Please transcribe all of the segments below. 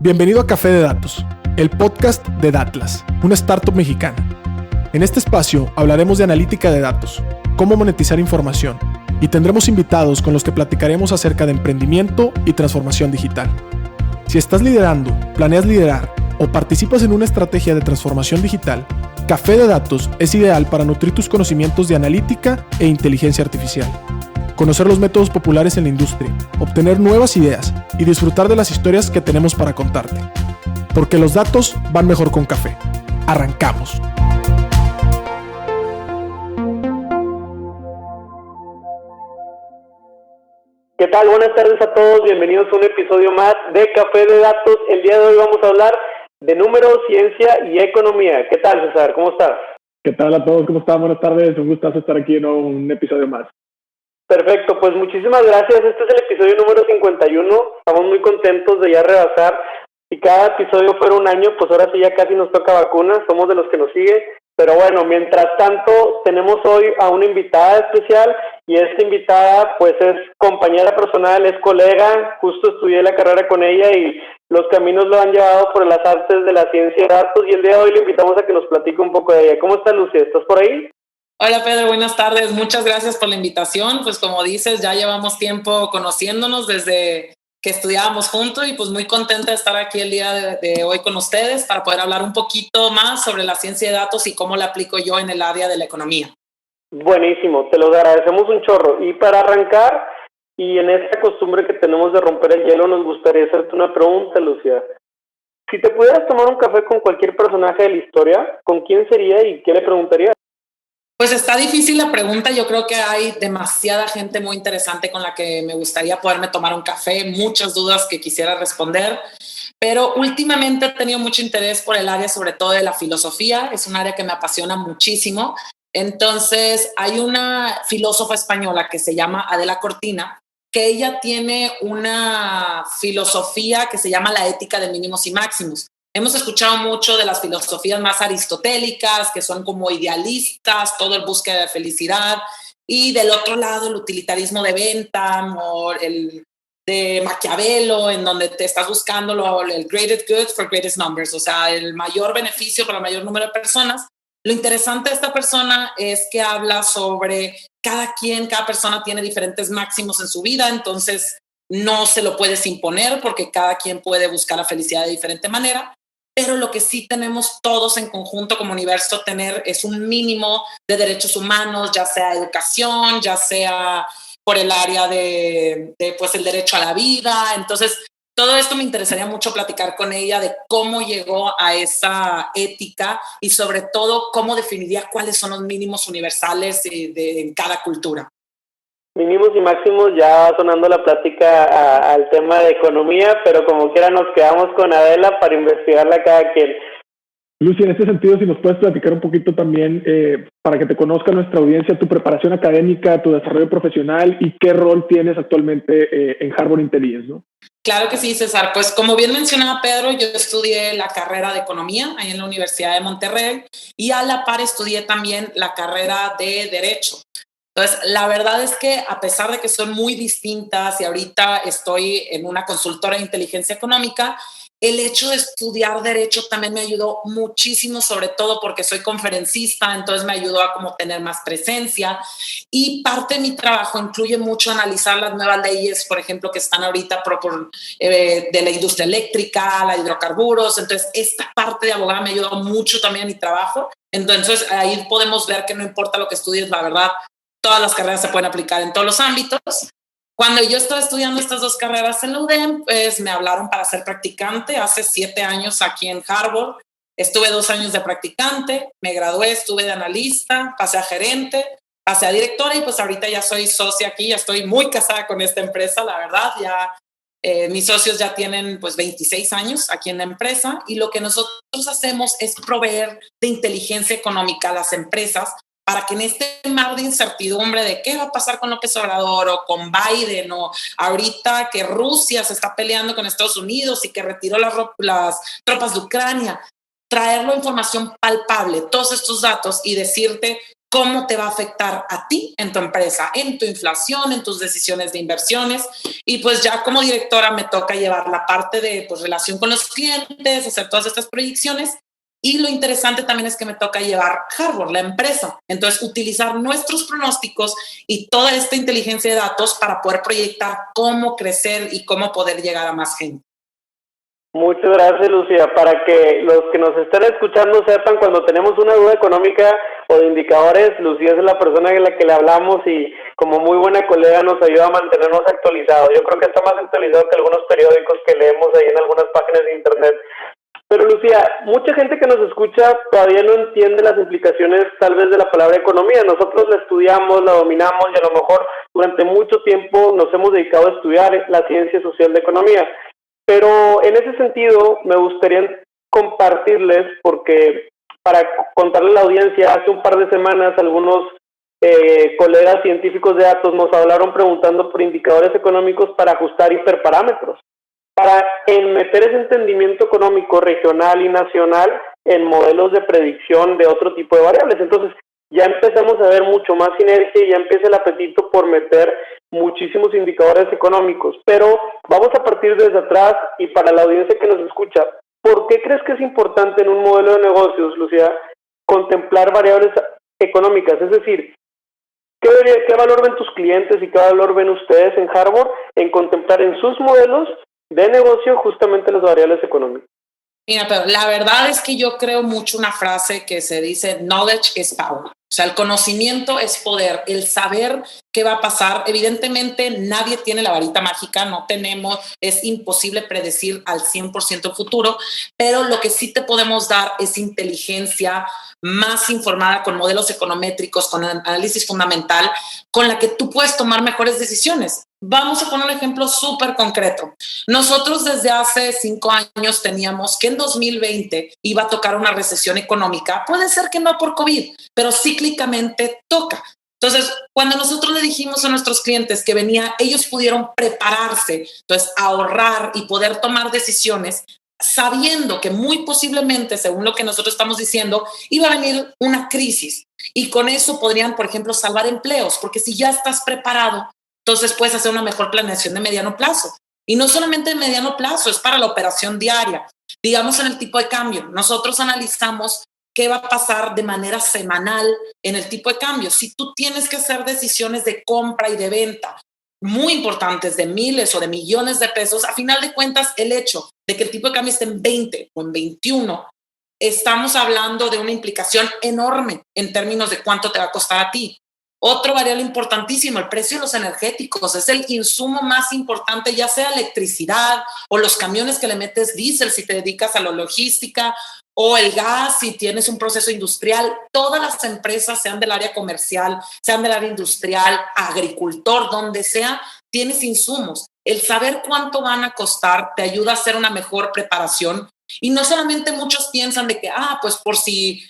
Bienvenido a Café de Datos, el podcast de Datlas, una startup mexicana. En este espacio hablaremos de analítica de datos, cómo monetizar información, y tendremos invitados con los que platicaremos acerca de emprendimiento y transformación digital. Si estás liderando, planeas liderar o participas en una estrategia de transformación digital, Café de Datos es ideal para nutrir tus conocimientos de analítica e inteligencia artificial, conocer los métodos populares en la industria, obtener nuevas ideas y disfrutar de las historias que tenemos para contarte. Porque los datos van mejor con café. ¡Arrancamos! ¿Qué tal? Buenas tardes a todos, bienvenidos a un episodio más de Café de Datos. El día de hoy vamos a hablar de números, ciencia y economía. ¿Qué tal, César? ¿Cómo estás? ¿Qué tal a todos? ¿Cómo están? Buenas tardes, un gustazo estar aquí en un episodio más. Perfecto, pues muchísimas gracias. Este es el episodio número 51. Estamos muy contentos de ya rebasar. Si cada episodio fuera un año, pues ahora sí ya casi nos toca vacuna. Somos de los que nos sigue. Pero bueno, mientras tanto, tenemos hoy a una invitada especial. Y esta invitada, pues es compañera personal, es colega. Justo estudié la carrera con ella y los caminos lo han llevado por las artes de la ciencia de datos. Y el día de hoy le invitamos a que nos platique un poco de ella. ¿Cómo estás, Lucía? ¿Estás por ahí? Hola Pedro, buenas tardes. Muchas gracias por la invitación. Pues como dices, ya llevamos tiempo conociéndonos desde que estudiábamos juntos y pues muy contenta de estar aquí el día de hoy con ustedes para poder hablar un poquito más sobre la ciencia de datos y cómo la aplico yo en el área de la economía. Buenísimo, te lo agradecemos un chorro. Y para arrancar, y en esta costumbre que tenemos de romper el hielo, nos gustaría hacerte una pregunta, Lucía. Si te pudieras tomar un café con cualquier personaje de la historia, ¿con quién sería y qué le preguntarías? Pues está difícil la pregunta. Yo creo que hay demasiada gente muy interesante con la que me gustaría poderme tomar un café, muchas dudas que quisiera responder, pero últimamente he tenido mucho interés por el área sobre todo de la filosofía. Es un área que me apasiona muchísimo. Entonces hay una filósofa española que se llama Adela Cortina, que ella tiene una filosofía que se llama la ética de mínimos y máximos. Hemos escuchado mucho de las filosofías más aristotélicas, que son como idealistas, todo el búsqueda de felicidad, y del otro lado el utilitarismo de Bentham o el de Maquiavelo, en donde te estás buscando el greatest good for greatest numbers, o sea, el mayor beneficio para el mayor número de personas. Lo interesante de esta persona es que habla sobre cada persona tiene diferentes máximos en su vida, entonces no se lo puedes imponer porque cada quien puede buscar la felicidad de diferente manera. Pero lo que sí tenemos todos en conjunto como universo tener es un mínimo de derechos humanos, ya sea educación, ya sea por el área de pues el derecho a la vida. Entonces, todo esto me interesaría mucho platicar con ella de cómo llegó a esa ética y sobre todo cómo definiría cuáles son los mínimos universales en cada cultura. Mínimos y máximos, ya sonando la plática al tema de economía, pero como quiera nos quedamos con Adela para investigarla cada quien. Lucy, en este sentido, si nos puedes platicar un poquito también, para que te conozca nuestra audiencia, tu preparación académica, tu desarrollo profesional y qué rol tienes actualmente en Harbor Intelligence, ¿no? Claro que sí, César. Pues como bien mencionaba Pedro, yo estudié la carrera de economía ahí en la Universidad de Monterrey y a la par estudié también la carrera de Derecho. Entonces, la verdad es que a pesar de que son muy distintas y ahorita estoy en una consultora de inteligencia económica, el hecho de estudiar Derecho también me ayudó muchísimo, sobre todo porque soy conferencista, entonces me ayudó a como tener más presencia y parte de mi trabajo incluye mucho analizar las nuevas leyes, por ejemplo, que están ahorita de la industria eléctrica, la hidrocarburos. Entonces, esta parte de abogada me ayudó mucho también en mi trabajo. Entonces, ahí podemos ver que no importa lo que estudies, la verdad, todas las carreras se pueden aplicar en todos los ámbitos. Cuando yo estaba estudiando estas dos carreras en la UDEM, pues me hablaron para ser practicante hace 7 años aquí en Harbor. Estuve 2 años de practicante, me gradué, estuve de analista, pasé a gerente, pasé a directora y pues ahorita ya soy socia aquí, ya estoy muy casada con esta empresa, la verdad. Ya mis socios ya tienen pues 26 años aquí en la empresa y lo que nosotros hacemos es proveer de inteligencia económica a las empresas para que en este mar de incertidumbre de qué va a pasar con López Obrador o con Biden o ahorita que Rusia se está peleando con Estados Unidos y que retiró las tropas de Ucrania, traerlo información palpable, todos estos datos y decirte cómo te va a afectar a ti en tu empresa, en tu inflación, en tus decisiones de inversiones. Y pues ya como directora me toca llevar la parte de pues, relación con los clientes, hacer todas estas proyecciones. Y lo interesante también es que me toca llevar Harbor, la empresa. Entonces, utilizar nuestros pronósticos y toda esta inteligencia de datos para poder proyectar cómo crecer y cómo poder llegar a más gente. Muchas gracias, Lucía. Para que los que nos estén escuchando sepan, cuando tenemos una duda económica o de indicadores, Lucía es la persona a la que le hablamos y como muy buena colega nos ayuda a mantenernos actualizados. Yo creo que está más actualizado que algunos periódicos que leemos ahí en algunas páginas de internet. Pero Lucía, mucha gente que nos escucha todavía no entiende las implicaciones tal vez de la palabra economía. Nosotros la estudiamos, la dominamos y a lo mejor durante mucho tiempo nos hemos dedicado a estudiar la ciencia social de economía. Pero en ese sentido me gustaría compartirles, porque para contarle a la audiencia, hace un par de semanas algunos colegas científicos de datos nos hablaron preguntando por indicadores económicos para ajustar hiperparámetros, para meter ese entendimiento económico regional y nacional en modelos de predicción de otro tipo de variables. Entonces ya empezamos a ver mucho más sinergia y ya empieza el apetito por meter muchísimos indicadores económicos. Pero vamos a partir desde atrás y para la audiencia que nos escucha, ¿por qué crees que es importante en un modelo de negocios, Lucía, contemplar variables económicas? Es decir, ¿qué valor ven tus clientes y qué valor ven ustedes en Harbor en contemplar en sus modelos de negocio justamente las variables económicas? Mira, pero la verdad es que yo creo mucho una frase que se dice knowledge is power. O sea, el conocimiento es poder, el saber qué va a pasar. Evidentemente, nadie tiene la varita mágica, no tenemos, es imposible predecir al 100% el futuro, pero lo que sí te podemos dar es inteligencia más informada con modelos econométricos, con análisis fundamental, con la que tú puedes tomar mejores decisiones. Vamos a poner un ejemplo súper concreto. Nosotros desde hace 5 años teníamos que en 2020 iba a tocar una recesión económica. Puede ser que no por COVID, pero cíclicamente toca. Entonces, cuando nosotros le dijimos a nuestros clientes que venía, ellos pudieron prepararse, entonces ahorrar y poder tomar decisiones, sabiendo que muy posiblemente, según lo que nosotros estamos diciendo, iba a venir una crisis. Y con eso podrían, por ejemplo, salvar empleos, porque si ya estás preparado, entonces puedes hacer una mejor planeación de mediano plazo. Y no solamente de mediano plazo, es para la operación diaria. Digamos en el tipo de cambio. Nosotros analizamos qué va a pasar de manera semanal en el tipo de cambio. Si tú tienes que hacer decisiones de compra y de venta muy importantes, de miles o de millones de pesos, a final de cuentas, el hecho de que el tipo de cambio esté en 20 o en 21, estamos hablando de una implicación enorme en términos de cuánto te va a costar a ti. Otro variable importantísimo, el precio de los energéticos, es el insumo más importante, ya sea electricidad o los camiones que le metes diésel si te dedicas a la logística, o el gas si tienes un proceso industrial. Todas las empresas, sean del área comercial, sean del área industrial, agricultor, donde sea, tienes insumos. El saber cuánto van a costar te ayuda a hacer una mejor preparación. Y no solamente muchos piensan de que, pues por si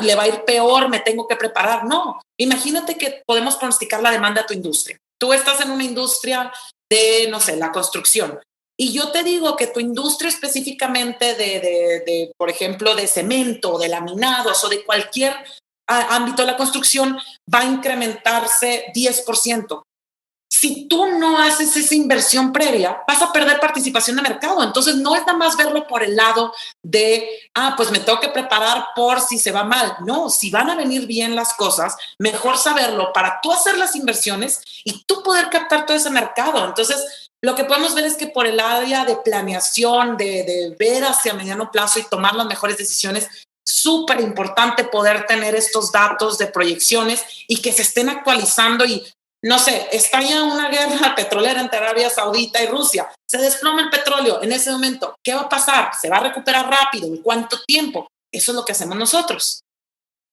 le va a ir peor, me tengo que preparar. No, imagínate que podemos pronosticar la demanda de tu industria. Tú estás en una industria de, no sé, la construcción. Y yo te digo que tu industria específicamente de por ejemplo, de cemento, de laminados o de cualquier ámbito de la construcción va a incrementarse 10%. Si tú no haces esa inversión previa, vas a perder participación de mercado. Entonces, no es nada más verlo por el lado de, pues me tengo que preparar por si se va mal. No, si van a venir bien las cosas, mejor saberlo para tú hacer las inversiones y tú poder captar todo ese mercado. Entonces, lo que podemos ver es que por el área de planeación, de ver hacia mediano plazo y tomar las mejores decisiones, súper importante poder tener estos datos de proyecciones y que se estén actualizando. Y no sé, estalla una guerra petrolera entre Arabia Saudita y Rusia, se desploma el petróleo en ese momento, ¿qué va a pasar? ¿Se va a recuperar rápido? ¿En cuánto tiempo? Eso es lo que hacemos nosotros.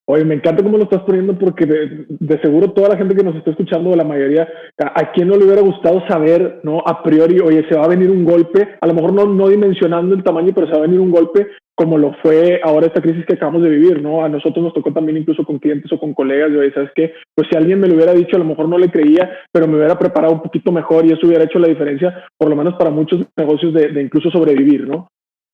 Oye, me encanta cómo lo estás poniendo, porque de seguro toda la gente que nos está escuchando, la mayoría, a quien no le hubiera gustado saber, ¿no? A priori, oye, se va a venir un golpe, a lo mejor no dimensionando el tamaño, pero se va a venir un golpe como lo fue ahora esta crisis que acabamos de vivir, ¿no? A nosotros nos tocó también incluso con clientes o con colegas, y oye, ¿sabes qué? Pues si alguien me lo hubiera dicho, a lo mejor no le creía, pero me hubiera preparado un poquito mejor y eso hubiera hecho la diferencia, por lo menos para muchos negocios de incluso sobrevivir, ¿no?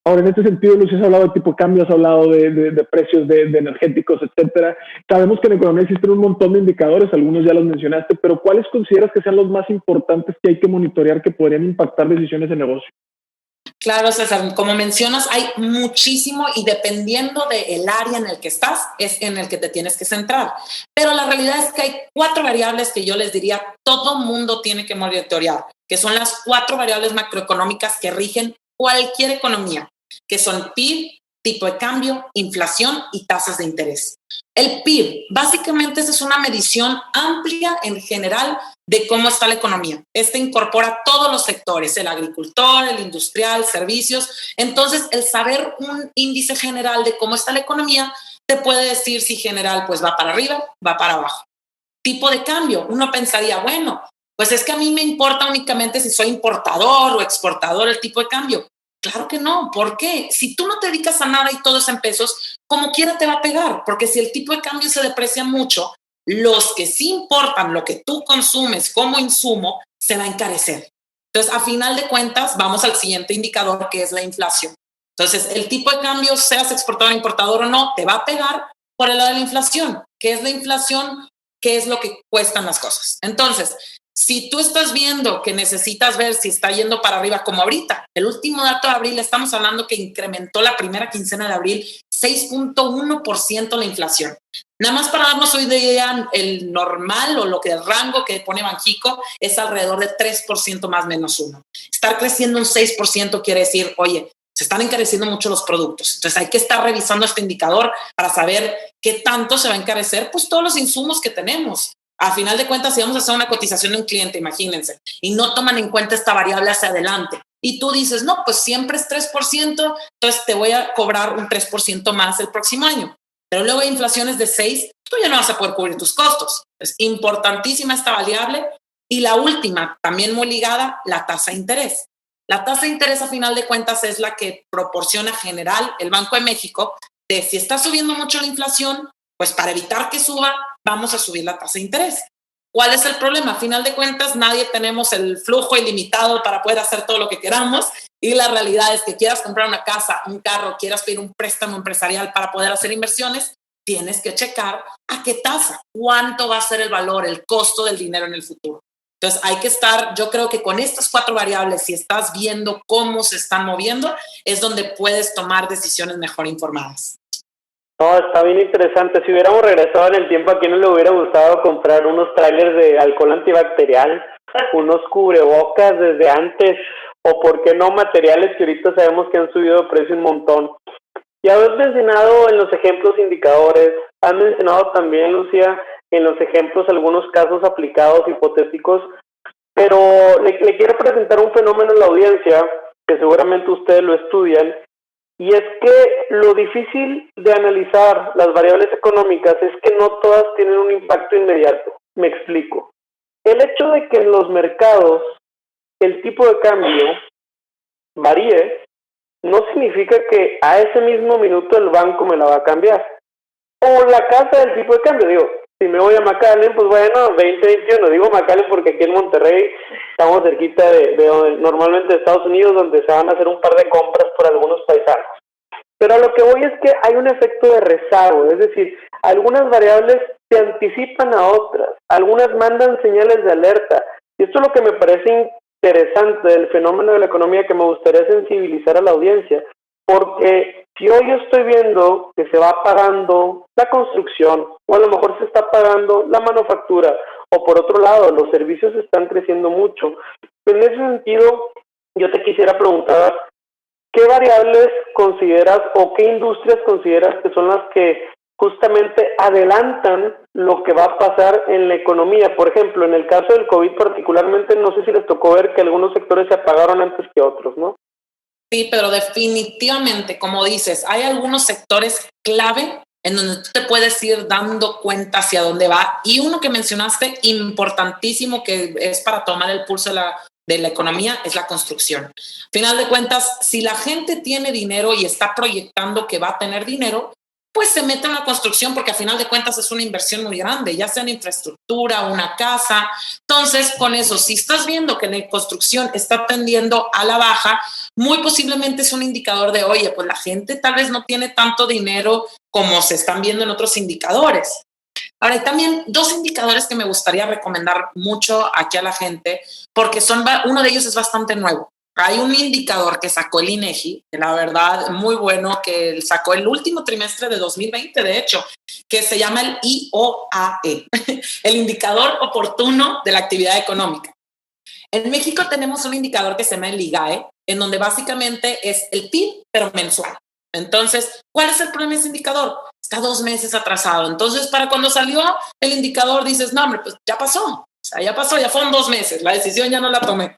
Ahora, en este sentido, Luis, has hablado de tipo de cambio, has hablado de precios de energéticos, etcétera. Sabemos que en economía existen un montón de indicadores, algunos ya los mencionaste, pero ¿cuáles consideras que sean los más importantes que hay que monitorear que podrían impactar decisiones de negocio? Claro, César, como mencionas, hay muchísimo y dependiendo del área en el que estás, es en el que te tienes que centrar. Pero la realidad es que hay 4 variables que yo les diría todo mundo tiene que monitorear, que son las 4 variables macroeconómicas que rigen cualquier economía, que son PIB, tipo de cambio, inflación y tasas de interés. El PIB, básicamente, es una medición amplia en general de cómo está la economía. Este incorpora todos los sectores, el agricultor, el industrial, servicios. Entonces, el saber un índice general de cómo está la economía te puede decir si general pues va para arriba, va para abajo. Tipo de cambio, uno pensaría, bueno, pues es que a mí me importa únicamente si soy importador o exportador el tipo de cambio. Claro que no. ¿Por qué? Si tú no te dedicas a nada y todo es en pesos, como quiera te va a pegar, porque si el tipo de cambio se deprecia mucho, los que sí importan lo que tú consumes como insumo se va a encarecer. Entonces, a final de cuentas, vamos al siguiente indicador, que es la inflación. Entonces, el tipo de cambio, seas exportador, importador o no, te va a pegar por el lado de la inflación. ¿Qué es la inflación? ¿Qué es lo que cuestan las cosas? Entonces, si tú estás viendo que necesitas ver si está yendo para arriba, como ahorita, el último dato de abril, estamos hablando que incrementó la primera quincena de abril 6.1% la inflación. Nada más para darnos hoy de idea, el normal o lo que el rango que pone Banxico es alrededor de 3% más menos 1. Estar creciendo un 6% quiere decir, oye, se están encareciendo mucho los productos. Entonces hay que estar revisando este indicador para saber qué tanto se va a encarecer, pues todos los insumos que tenemos. A final de cuentas, si vamos a hacer una cotización de un cliente, imagínense, y no toman en cuenta esta variable hacia adelante, y tú dices, no, pues siempre es 3%, entonces te voy a cobrar un 3% más el próximo año. Pero luego hay inflaciones de 6%, tú ya no vas a poder cubrir tus costos. Es importantísima esta variable. Y la última, también muy ligada, la tasa de interés. La tasa de interés, a final de cuentas, es la que proporciona general el Banco de México de si está subiendo mucho la inflación, pues para evitar que suba, vamos a subir la tasa de interés. ¿Cuál es el problema? A final de cuentas, nadie tenemos el flujo ilimitado para poder hacer todo lo que queramos y la realidad es que quieras comprar una casa, un carro, quieras pedir un préstamo empresarial para poder hacer inversiones, tienes que checar a qué tasa, cuánto va a ser el valor, el costo del dinero en el futuro. Entonces hay que estar, yo creo que con estas 4 variables, si estás viendo cómo se están moviendo, es donde puedes tomar decisiones mejor informadas. No, está bien interesante. Si hubiéramos regresado en el tiempo, ¿a quién no le hubiera gustado comprar unos trailers de alcohol antibacterial, unos cubrebocas desde antes, o por qué no materiales que ahorita sabemos que han subido de precio un montón? Ya has mencionado en los ejemplos indicadores, has mencionado también, Lucía, en los ejemplos algunos casos aplicados hipotéticos, pero le quiero presentar un fenómeno a la audiencia, que seguramente ustedes lo estudian, y es que lo difícil de analizar las variables económicas es que no todas tienen un impacto inmediato. Me explico. El hecho de que en los mercados el tipo de cambio varíe no significa que a ese mismo minuto el banco me la va a cambiar. O la casa del tipo de cambio. Digo, si me voy a McAllen, pues bueno, 2021. Digo McAllen porque aquí en Monterrey estamos cerquita de normalmente de Estados Unidos, donde se van a hacer un par de compras por algunos paisanos. Pero a lo que voy es que hay un efecto de rezago, es decir, algunas variables se anticipan a otras, algunas mandan señales de alerta. Y esto es lo que me parece interesante del fenómeno de la economía, que me gustaría sensibilizar a la audiencia, porque si hoy yo estoy viendo que se va pagando la construcción, o a lo mejor se está pagando la manufactura, o por otro lado, los servicios están creciendo mucho, en ese sentido, yo te quisiera preguntar, ¿qué variables consideras o qué industrias consideras que son las que justamente adelantan lo que va a pasar en la economía? Por ejemplo, en el caso del COVID particularmente, no sé si les tocó ver que algunos sectores se apagaron antes que otros, ¿no? Sí, pero definitivamente, como dices, hay algunos sectores clave en donde tú te puedes ir dando cuenta hacia dónde va. Y uno que mencionaste, importantísimo, que es para tomar el pulso de la economía, es la construcción. Final de cuentas, si la gente tiene dinero y está proyectando que va a tener dinero, pues se mete en la construcción porque a final de cuentas es una inversión muy grande, ya sea en infraestructura, una casa. Entonces, con eso, si estás viendo que la construcción está tendiendo a la baja, muy posiblemente es un indicador de, oye, pues la gente tal vez no tiene tanto dinero como se están viendo en otros indicadores. Ahora, hay también dos indicadores que me gustaría recomendar mucho aquí a la gente, porque uno de ellos es bastante nuevo. Hay un indicador que sacó el INEGI, que la verdad muy bueno, que sacó el último trimestre de 2020, de hecho, que se llama el IOAE, el indicador oportuno de la actividad económica. En México tenemos un indicador que se llama el IGAE, en donde básicamente es el PIB, pero mensual. Entonces, ¿cuál es el problema de ese indicador? Está 2 meses atrasado. Entonces, para cuando salió el indicador, dices, no, hombre, pues ya pasó. O sea, ya pasó, ya fueron 2 meses. La decisión ya no la tomé.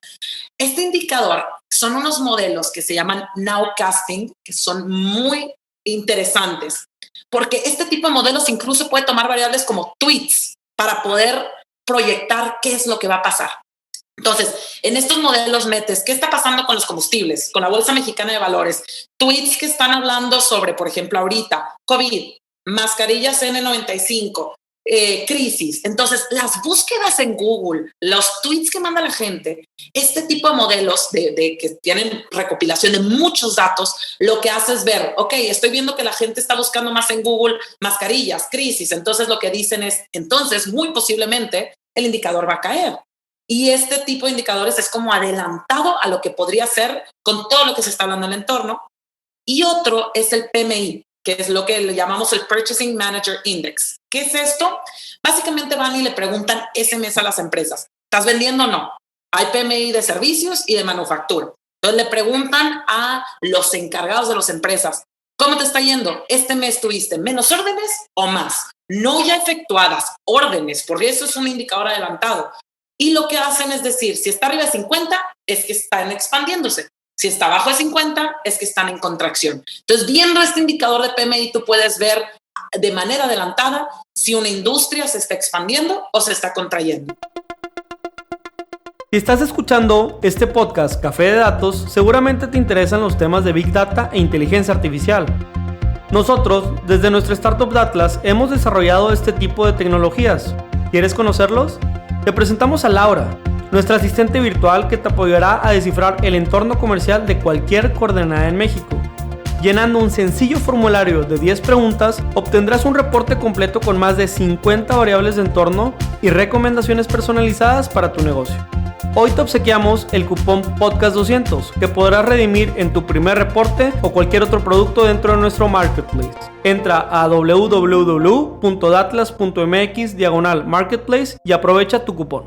Este indicador son unos modelos que se llaman nowcasting, que son muy interesantes, porque este tipo de modelos incluso puede tomar variables como tweets para poder proyectar qué es lo que va a pasar. Entonces, en estos modelos metes qué está pasando con los combustibles, con la Bolsa Mexicana de Valores, tweets que están hablando sobre, por ejemplo, ahorita, COVID, mascarillas N95, crisis. Entonces, las búsquedas en Google, los tweets que manda la gente, este tipo de modelos de que tienen recopilación de muchos datos, lo que hace es ver, ok, estoy viendo que la gente está buscando más en Google mascarillas, crisis. Entonces, lo que dicen es, entonces, muy posiblemente el indicador va a caer. Y este tipo de indicadores es como adelantado a lo que podría ser con todo lo que se está hablando en el entorno. Y otro es el PMI, que es lo que le llamamos el Purchasing Manager Index. ¿Qué es esto? Básicamente van y le preguntan ese mes a las empresas, ¿estás vendiendo o no? Hay PMI de servicios y de manufactura. Entonces le preguntan a los encargados de las empresas, ¿cómo te está yendo? ¿Este mes tuviste menos órdenes o más? No ya efectuadas, órdenes, porque eso es un indicador adelantado. Y lo que hacen es decir, si está arriba de 50, es que están expandiéndose. Si está abajo de 50, es que están en contracción. Entonces, viendo este indicador de PMI, tú puedes ver de manera adelantada si una industria se está expandiendo o se está contrayendo. Si estás escuchando este podcast Café de Datos, seguramente te interesan los temas de Big Data e inteligencia artificial. Nosotros, desde nuestra startup Datlas, hemos desarrollado este tipo de tecnologías. ¿Quieres conocerlos? Te presentamos a Laura, nuestra asistente virtual que te apoyará a descifrar el entorno comercial de cualquier coordenada en México. Llenando un sencillo formulario de 10 preguntas, obtendrás un reporte completo con más de 50 variables de entorno y recomendaciones personalizadas para tu negocio. Hoy te obsequiamos el cupón Podcast200 que podrás redimir en tu primer reporte o cualquier otro producto dentro de nuestro marketplace. Entra a www.datlas.mx/marketplace y aprovecha tu cupón.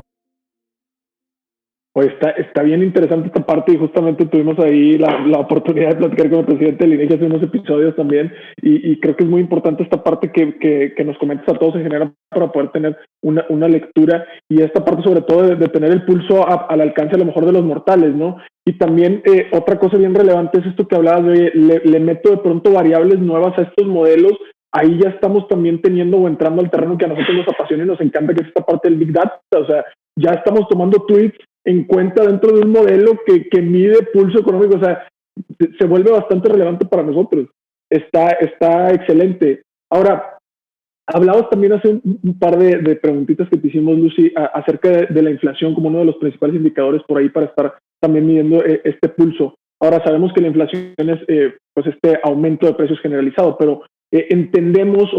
Pues está bien interesante esta parte y justamente tuvimos ahí la oportunidad de platicar con el presidente del INEGI hace unos episodios también y creo que es muy importante esta parte que nos comentas a todos en general para poder tener una lectura y esta parte sobre todo de tener el pulso al alcance a lo mejor de los mortales, ¿no? Y también otra cosa bien relevante es esto que hablabas de le meto de pronto variables nuevas a estos modelos. Ahí ya estamos también teniendo o entrando al terreno que a nosotros nos apasiona y nos encanta, que es esta parte del Big Data. O sea, ya estamos tomando tweets en cuenta dentro de un modelo que mide pulso económico. O sea, se vuelve bastante relevante para nosotros. Está excelente. Ahora, hablabas también hace un par de preguntitas que te hicimos, Lucy, acerca de la inflación como uno de los principales indicadores por ahí para estar también midiendo este pulso. Ahora, sabemos que la inflación es pues este aumento de precios generalizado, pero entendemos,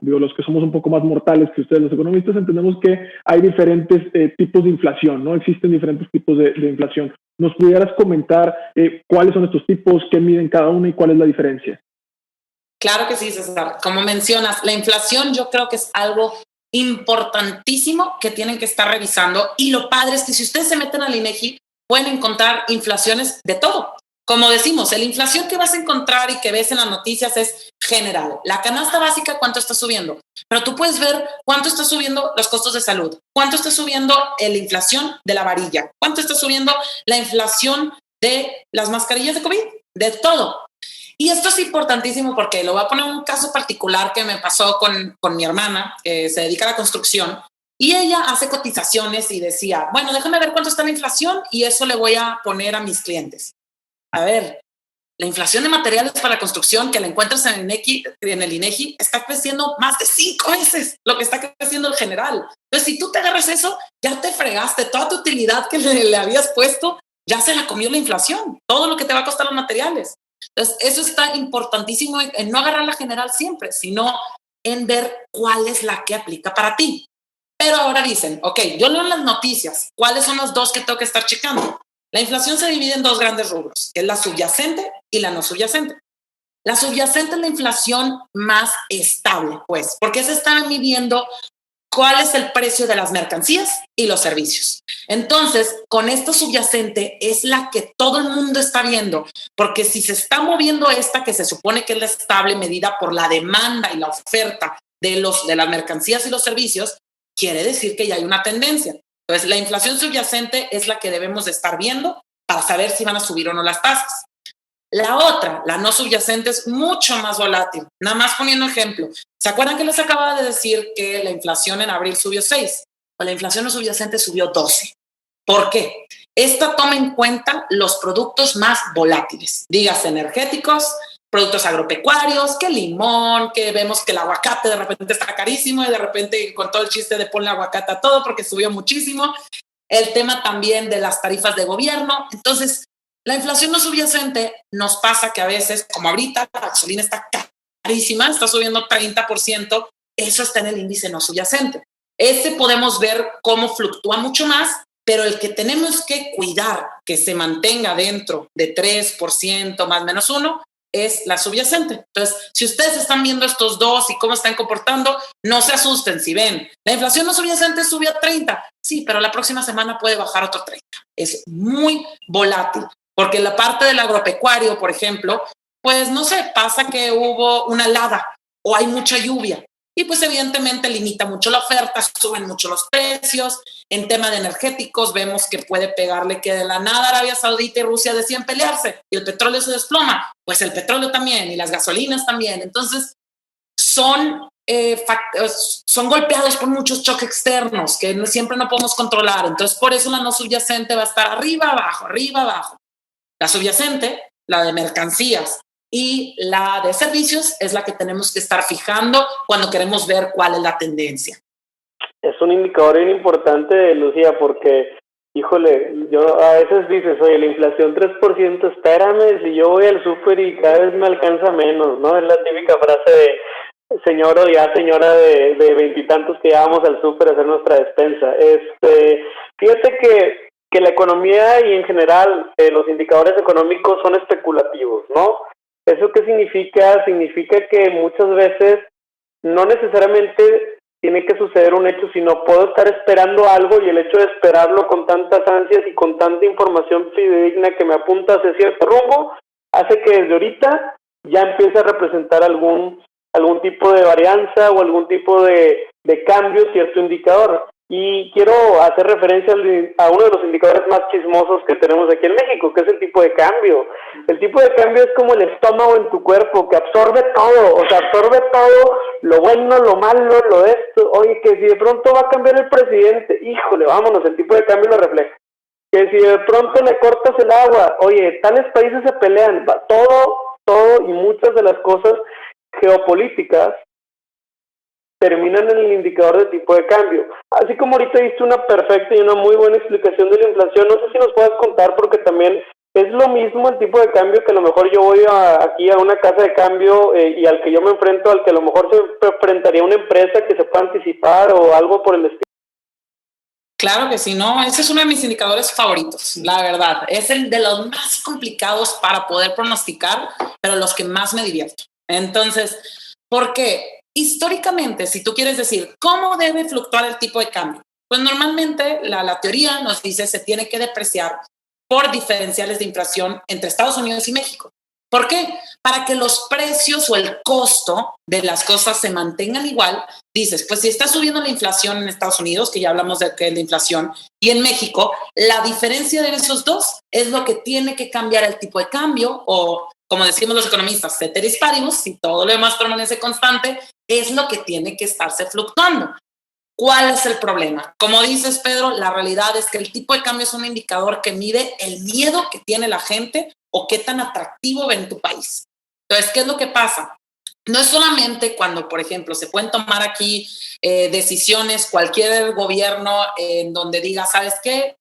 digo, los que somos un poco más mortales que ustedes, los economistas, entendemos que hay diferentes tipos de inflación, ¿no? Existen diferentes tipos de inflación. ¿Nos pudieras comentar cuáles son estos tipos, qué miden cada uno y cuál es la diferencia? Claro que sí, César. Como mencionas, la inflación yo creo que es algo importantísimo que tienen que estar revisando y lo padre es que si ustedes se meten al INEGI pueden encontrar inflaciones de todo. Como decimos, la inflación que vas a encontrar y que ves en las noticias es general. La canasta básica, ¿cuánto está subiendo? Pero tú puedes ver cuánto está subiendo los costos de salud, cuánto está subiendo la inflación de la varilla, cuánto está subiendo la inflación de las mascarillas de COVID, de todo. Y esto es importantísimo porque lo voy a poner en un caso particular que me pasó con mi hermana, que se dedica a la construcción, y ella hace cotizaciones y decía, bueno, déjame ver cuánto está la inflación y eso le voy a poner a mis clientes. A ver, La inflación de materiales para la construcción que la encuentras en el INEGI está creciendo más de 5 veces lo que está creciendo el general. Entonces, si tú te agarras eso, ya te fregaste. Toda tu utilidad que le habías puesto, ya se la comió la inflación. Todo lo que te va a costar los materiales. Entonces, eso está importantísimo en no agarrar la general siempre, sino en ver cuál es la que aplica para ti. Pero ahora dicen, ok, yo leo en las noticias, ¿cuáles son los dos que tengo que estar checando? La inflación se divide en 2 grandes rubros, que es la subyacente y la no subyacente. La subyacente es la inflación más estable, pues, porque se está midiendo cuál es el precio de las mercancías y los servicios. Entonces, con esta subyacente es la que todo el mundo está viendo, porque si se está moviendo esta, que se supone que es la estable medida por la demanda y la oferta de las mercancías y los servicios, quiere decir que ya hay una tendencia. Entonces, la inflación subyacente es la que debemos de estar viendo para saber si van a subir o no las tasas. La otra, la no subyacente, es mucho más volátil. Nada más poniendo ejemplo. ¿Se acuerdan que les acababa de decir que la inflación en abril subió 6? Pues la inflación no subyacente subió 12. ¿Por qué? Esta toma en cuenta los productos más volátiles, dígase energéticos, productos agropecuarios, que limón, que vemos que el aguacate de repente está carísimo y de repente con todo el chiste de ponle aguacate a todo porque subió muchísimo. El tema también de las tarifas de gobierno. Entonces, la inflación no subyacente nos pasa que a veces, como ahorita la gasolina está carísima, está subiendo 30%, eso está en el índice no subyacente. Ese podemos ver cómo fluctúa mucho más, pero el que tenemos que cuidar que se mantenga dentro de 3%, más o menos 1%, es la subyacente. Entonces, si ustedes están viendo estos dos y cómo están comportando, no se asusten si ven. La inflación no subyacente subió a 30. Sí, pero la próxima semana puede bajar otro 30. Es muy volátil, porque la parte del agropecuario, por ejemplo, pues no sé, pasa que hubo una helada o hay mucha lluvia y pues evidentemente limita mucho la oferta, suben mucho los precios. En tema de energéticos vemos que puede pegarle que de la nada Arabia Saudita y Rusia decían pelearse y el petróleo se desploma, pues el petróleo también y las gasolinas también. Entonces son golpeados por muchos choques externos que siempre no podemos controlar. Entonces por eso la no subyacente va a estar arriba, abajo, arriba, abajo. La subyacente, la de mercancías y la de servicios es la que tenemos que estar fijando cuando queremos ver cuál es la tendencia. Es un indicador bien importante, Lucía, porque, híjole, yo a veces dices, oye, la inflación 3%, espérame, si yo voy al súper y cada vez me alcanza menos, ¿no? Es la típica frase de señor o ya señora de 20 y tantos que ya vamos al súper a hacer nuestra despensa. Fíjate que la economía y en general los indicadores económicos son especulativos, ¿no? ¿Eso qué significa? Significa que muchas veces no necesariamente tiene que suceder un hecho, sino puedo estar esperando algo y el hecho de esperarlo con tantas ansias y con tanta información fidedigna que me apunta hacia cierto rumbo, hace que desde ahorita ya empiece a representar algún tipo de varianza o algún tipo de cambio, cierto indicador. Y quiero hacer referencia a uno de los indicadores más chismosos que tenemos aquí en México, que es el tipo de cambio. El tipo de cambio es como el estómago en tu cuerpo, que absorbe todo, absorbe todo, lo bueno, lo malo, lo esto. Oye, que si de pronto va a cambiar el presidente, híjole, vámonos, el tipo de cambio lo refleja. Que si de pronto le cortas el agua, oye, tales países se pelean, todo y muchas de las cosas geopolíticas terminan en el indicador de tipo de cambio. Así como ahorita diste una perfecta y una muy buena explicación de la inflación, no sé si nos puedas contar, porque también es lo mismo el tipo de cambio que a lo mejor yo voy aquí a una casa de cambio y al que yo me enfrento, al que a lo mejor se enfrentaría una empresa que se pueda anticipar o algo por el estilo. Claro que sí, no, ese es uno de mis indicadores favoritos, la verdad. Es el de los más complicados para poder pronosticar, pero los que más me divierto. Entonces, ¿por qué? Históricamente, si tú quieres decir cómo debe fluctuar el tipo de cambio, pues normalmente la teoría nos dice se tiene que depreciar por diferenciales de inflación entre Estados Unidos y México. ¿Por qué? Para que los precios o el costo de las cosas se mantengan igual. Dices, pues si está subiendo la inflación en Estados Unidos, que ya hablamos de que es la inflación, y en México, la diferencia de esos dos es lo que tiene que cambiar el tipo de cambio, o como decimos los economistas, ceteris paribus, si todo lo demás permanece constante, es lo que tiene que estarse fluctuando. ¿Cuál es el problema? Como dices, Pedro, la realidad es que el tipo de cambio es un indicador que mide el miedo que tiene la gente o qué tan atractivo ven tu país. Entonces, ¿qué es lo que pasa? No es solamente cuando, por ejemplo, se pueden tomar aquí decisiones, cualquier gobierno en donde diga, ¿sabes qué?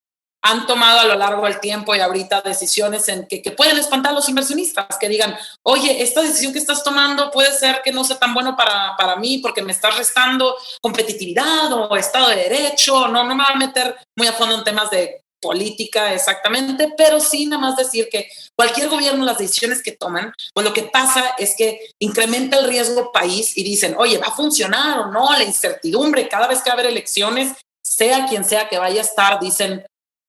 Han tomado a lo largo del tiempo y ahorita decisiones en que pueden espantar a los inversionistas, que digan, oye, esta decisión que estás tomando puede ser que no sea tan bueno para mí porque me estás restando competitividad o Estado de Derecho. No me voy a meter muy a fondo en temas de política exactamente, pero sí nada más decir que cualquier gobierno, las decisiones que toman, pues lo que pasa es que incrementa el riesgo país y dicen, oye, ¿va a funcionar o no? La incertidumbre, cada vez que va a haber elecciones, sea quien sea que vaya a estar, dicen,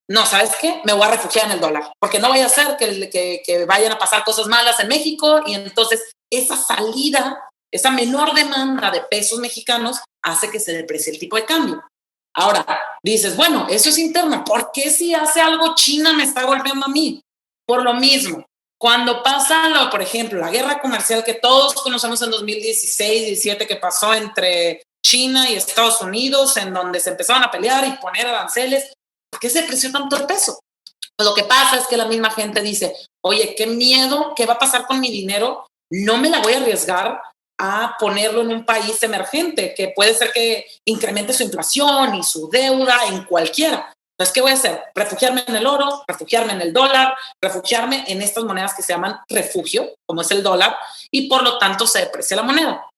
no, ¿sabes qué? Me voy a refugiar en el dólar, porque no vaya a ser que vayan a pasar cosas malas en México y entonces esa salida, esa menor demanda de pesos mexicanos hace que se deprecie el tipo de cambio. Ahora, dices, bueno, eso es interno, ¿por qué si hace algo China me está golpeando a mí? Por lo mismo, cuando pasa, por ejemplo, la guerra comercial que todos conocemos en 2016-17 que pasó entre China y Estados Unidos, en donde se empezaron a pelear y poner aranceles, ¿por qué se depreció tanto el peso? Pues lo que pasa es que la misma gente dice, oye, qué miedo, ¿qué va a pasar con mi dinero? No me la voy a arriesgar a ponerlo en un país emergente, que puede ser que incremente su inflación y su deuda en cualquiera. Entonces, ¿qué voy a hacer? Refugiarme en el oro, refugiarme en el dólar, refugiarme en estas monedas que se llaman refugio, como es el dólar, y por lo tanto se deprecia la moneda.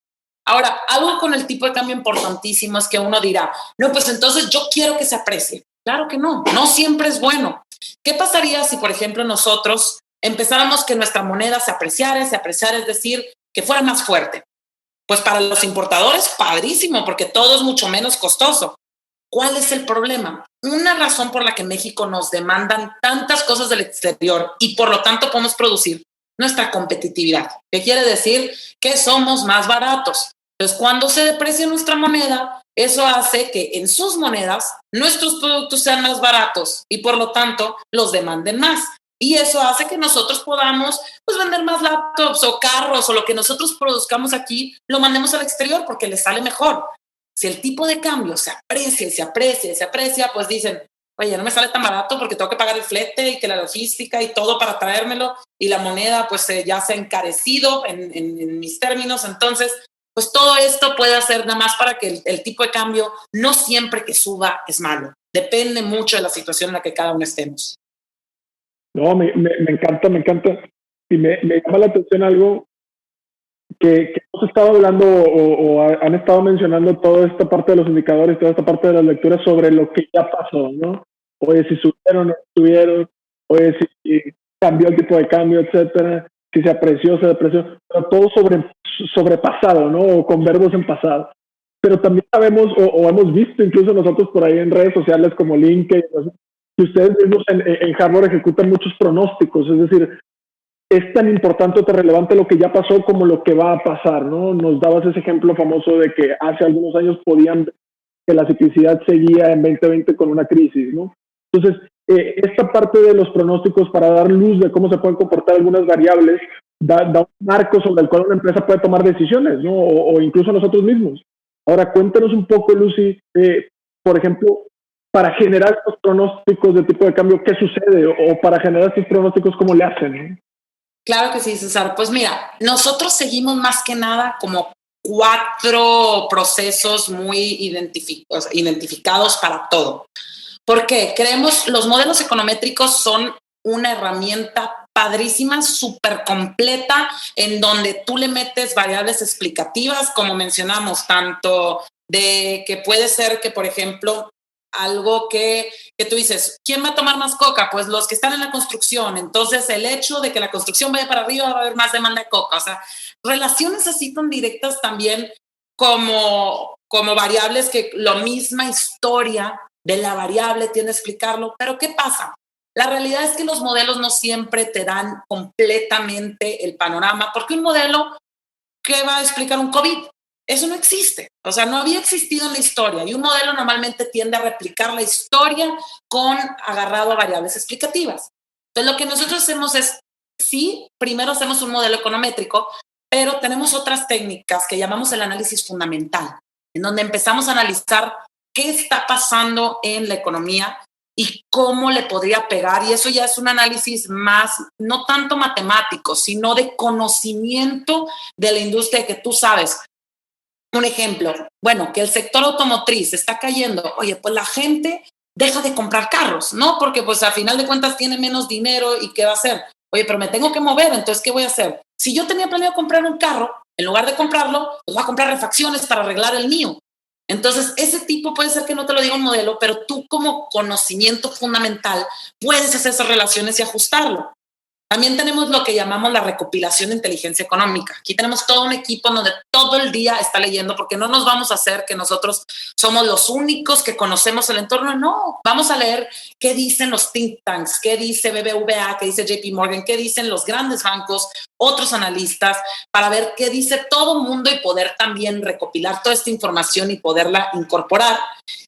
Ahora, algo con el tipo de cambio importantísimo es que uno dirá, no, pues entonces yo quiero que se aprecie. Claro que no siempre es bueno. ¿Qué pasaría si, por ejemplo, nosotros empezáramos que nuestra moneda se apreciara, es decir, que fuera más fuerte? Pues para los importadores, padrísimo, porque todo es mucho menos costoso. ¿Cuál es el problema? Una razón por la que México nos demandan tantas cosas del exterior y por lo tanto podemos producir nuestra competitividad. ¿Qué quiere decir? Que somos más baratos. Entonces, cuando se deprecia nuestra moneda, eso hace que en sus monedas nuestros productos sean más baratos y por lo tanto los demanden más. Y eso hace que nosotros podamos pues, vender más laptops o carros o lo que nosotros produzcamos aquí, lo mandemos al exterior porque les sale mejor. Si el tipo de cambio se aprecia y se aprecia y se aprecia, pues dicen, oye, no me sale tan barato porque tengo que pagar el flete y que la logística y todo para traérmelo y la moneda pues ya se ha encarecido en mis términos. Entonces, pues todo esto puede hacer nada más para que el tipo de cambio no siempre que suba es malo. Depende mucho de la situación en la que cada uno estemos. No, me encanta. Y me llama la atención algo que hemos estado hablando o han estado mencionando toda esta parte de los indicadores, toda esta parte de las lecturas sobre lo que ya pasó, ¿no? Oye, si subieron o no subieron, oye, si cambió el tipo de cambio, etcétera, si se apreció, se depreció, pero todo sobrepasado, ¿no? O con verbos en pasado. Pero también sabemos o hemos visto incluso nosotros por ahí en redes sociales como LinkedIn, que ustedes mismos en Harvard ejecutan muchos pronósticos, es decir, es tan importante o tan relevante lo que ya pasó como lo que va a pasar, ¿no? Nos dabas ese ejemplo famoso de que hace algunos años que la ciclicidad seguía en 2020 con una crisis, ¿no? Entonces, esta parte de los pronósticos para dar luz de cómo se pueden comportar algunas variables da un marco sobre el cual una empresa puede tomar decisiones, ¿no? O incluso nosotros mismos. Ahora, cuéntanos un poco, Lucy, por ejemplo, para generar estos pronósticos de tipo de cambio, ¿qué sucede? O para generar estos pronósticos, ¿cómo le hacen, ¿no? Claro que sí, César. Pues mira, nosotros seguimos más que nada como 4 procesos muy identificados para todo. ¿Por qué? Creemos los modelos econométricos son una herramienta padrísima, súper completa, en donde tú le metes variables explicativas, como mencionamos, tanto de que puede ser que, por ejemplo, algo que tú dices, ¿quién va a tomar más coca? Pues los que están en la construcción. Entonces, el hecho de que la construcción vaya para arriba va a haber más demanda de coca. O sea, relaciones así tan directas también como variables que la misma historia de la variable tiende a explicarlo. Pero ¿qué pasa? La realidad es que los modelos no siempre te dan completamente el panorama, porque un modelo, ¿qué va a explicar un COVID? Eso no existe, o sea, no había existido en la historia y un modelo normalmente tiende a replicar la historia agarrado a variables explicativas. Entonces, lo que nosotros hacemos es, sí, primero hacemos un modelo econométrico, pero tenemos otras técnicas que llamamos el análisis fundamental, en donde empezamos a analizar qué está pasando en la economía y cómo le podría pegar. Y eso ya es un análisis más, no tanto matemático, sino de conocimiento de la industria que tú sabes. Un ejemplo, bueno, que el sector automotriz está cayendo. Oye, pues la gente deja de comprar carros, ¿no? Porque pues a final de cuentas tiene menos dinero y ¿qué va a hacer? Oye, pero me tengo que mover, entonces ¿qué voy a hacer? Si yo tenía planeado comprar un carro, en lugar de comprarlo, pues voy a comprar refacciones para arreglar el mío. Entonces, ese tipo puede ser que no te lo diga un modelo, pero tú como conocimiento fundamental puedes hacer esas relaciones y ajustarlo. También tenemos lo que llamamos la recopilación de inteligencia económica. Aquí tenemos todo un equipo donde todo el día está leyendo, porque no nos vamos a hacer que nosotros somos los únicos que conocemos el entorno. No, vamos a leer qué dicen los think tanks, qué dice BBVA, qué dice JP Morgan, qué dicen los grandes bancos, otros analistas, para ver qué dice todo el mundo y poder también recopilar toda esta información y poderla incorporar.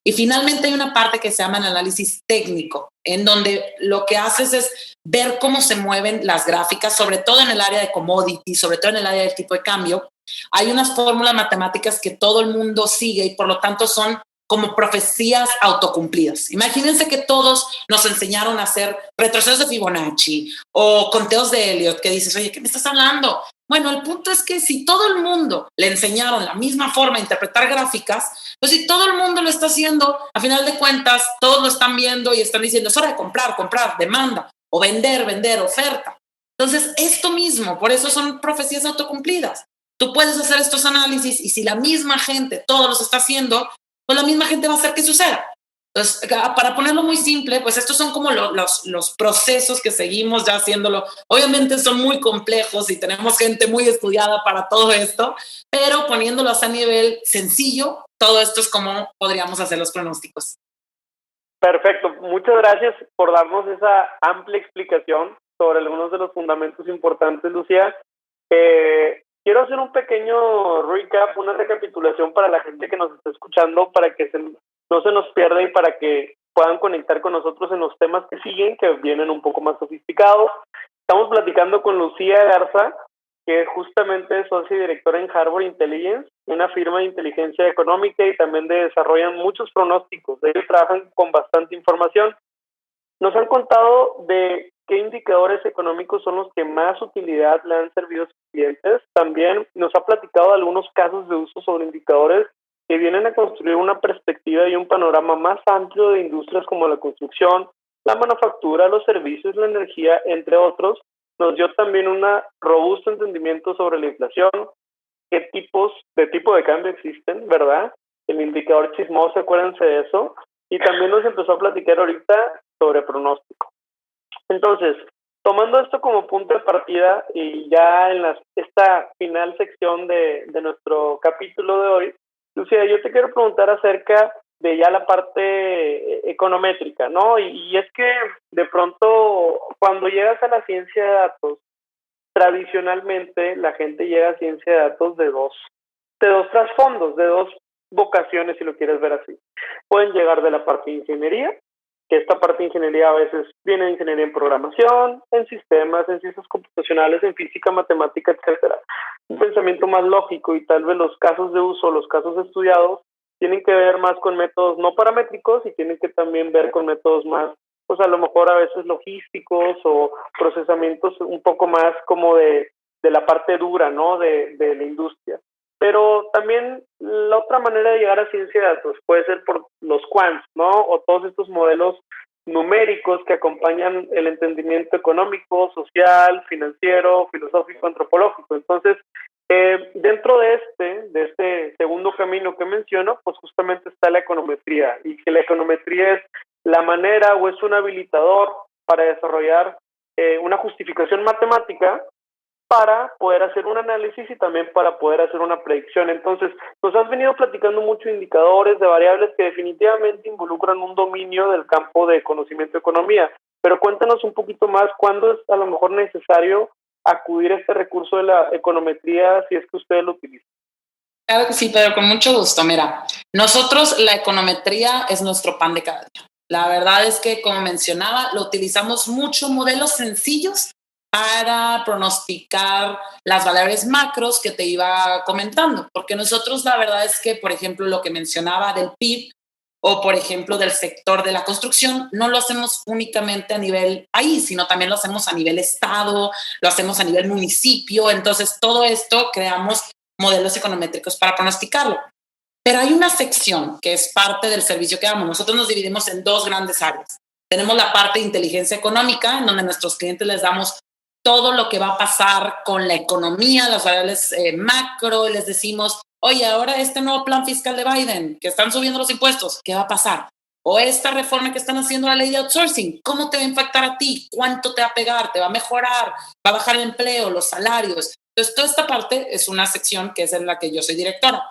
Y finalmente hay una parte que se llama el análisis técnico, en donde lo que haces es ver cómo se mueven las gráficas, sobre todo en el área de commodity, sobre todo en el área del tipo de cambio. Hay unas fórmulas matemáticas que todo el mundo sigue y por lo tanto son como profecías autocumplidas. Imagínense que todos nos enseñaron a hacer retrocesos de Fibonacci o conteos de Elliott, que dices, oye, ¿qué me estás hablando? Bueno, el punto es que si todo el mundo le enseñaron la misma forma de interpretar gráficas, pues si todo el mundo lo está haciendo, a final de cuentas, todos lo están viendo y están diciendo, es hora de comprar, demanda, o vender, oferta. Entonces, esto mismo, por eso son profecías autocumplidas. Tú puedes hacer estos análisis y si la misma gente, todos los está haciendo, pues la misma gente va a hacer que suceda. Entonces, para ponerlo muy simple, pues estos son como los procesos que seguimos ya haciéndolo. Obviamente son muy complejos y tenemos gente muy estudiada para todo esto, pero poniéndolos a nivel sencillo, todo esto es como podríamos hacer los pronósticos. Perfecto, muchas gracias por darnos esa amplia explicación sobre algunos de los fundamentos importantes, Lucía. Quiero hacer un pequeño recap, una recapitulación para la gente que nos está escuchando, para que no se nos pierda y para que puedan conectar con nosotros en los temas que siguen, que vienen un poco más sofisticados. Estamos platicando con Lucía Garza, que justamente es socia y directora en Harbor Intelligence, una firma de inteligencia económica y también desarrollan muchos pronósticos. Ellos trabajan con bastante información. Nos han contado de qué indicadores económicos son los que más utilidad le han servido a sus clientes. También nos ha platicado de algunos casos de uso sobre indicadores que vienen a construir una perspectiva y un panorama más amplio de industrias como la construcción, la manufactura, los servicios, la energía, entre otros. Nos dio también un robusto entendimiento sobre la inflación, qué tipos de tipo de cambio existen, ¿verdad? El indicador chismoso, acuérdense de eso. Y también nos empezó a platicar ahorita sobre pronóstico. Entonces, tomando esto como punto de partida y ya en esta final sección de nuestro capítulo de hoy, Lucía, yo te quiero preguntar acerca de ya la parte econométrica, ¿no? Y es que de pronto cuando llegas a la ciencia de datos, tradicionalmente la gente llega a ciencia de datos de dos trasfondos, de dos vocaciones, si lo quieres ver así. Pueden llegar de la parte de ingeniería, que esta parte de ingeniería a veces viene de ingeniería en programación, en sistemas, en ciencias computacionales, en física, matemática, etcétera. Un pensamiento más lógico y tal vez los casos de uso, los casos estudiados, tienen que ver más con métodos no paramétricos y tienen que también ver con métodos más, pues a lo mejor a veces logísticos o procesamientos un poco más como de la parte dura, ¿no? De la industria. Pero también la otra manera de llegar a ciencia de datos puede ser por los quants, ¿no? O todos estos modelos numéricos que acompañan el entendimiento económico, social, financiero, filosófico, antropológico. Entonces, dentro de este segundo camino que menciono, pues justamente está la econometría, y que la econometría es la manera o es un habilitador para desarrollar una justificación matemática para poder hacer un análisis y también para poder hacer una predicción. Entonces, nos has venido platicando mucho de indicadores, de variables que definitivamente involucran un dominio del campo de conocimiento de economía, pero cuéntanos un poquito más cuándo es a lo mejor necesario acudir a este recurso de la econometría si es que ustedes lo utilizan. Claro que sí, pero con mucho gusto. Mira, nosotros la econometría es nuestro pan de cada día. La verdad es que, como mencionaba, lo utilizamos mucho, modelos sencillos para pronosticar las variables macros que te iba comentando, porque nosotros la verdad es que, por ejemplo, lo que mencionaba del PIB, o por ejemplo del sector de la construcción, no lo hacemos únicamente a nivel país, sino también lo hacemos a nivel estado, lo hacemos a nivel municipio. Entonces todo esto creamos modelos econométricos para pronosticarlo. Pero hay una sección que es parte del servicio que damos. Nosotros nos dividimos en dos grandes áreas. Tenemos la parte de inteligencia económica, en donde a nuestros clientes les damos todo lo que va a pasar con la economía, las variables macro, y les decimos, oye, ahora este nuevo plan fiscal de Biden, que están subiendo los impuestos, ¿qué va a pasar? O esta reforma que están haciendo la ley de outsourcing, ¿cómo te va a impactar a ti? ¿Cuánto te va a pegar? ¿Te va a mejorar? ¿Va a bajar el empleo, los salarios? Entonces, toda esta parte es una sección que es en la que yo soy directora.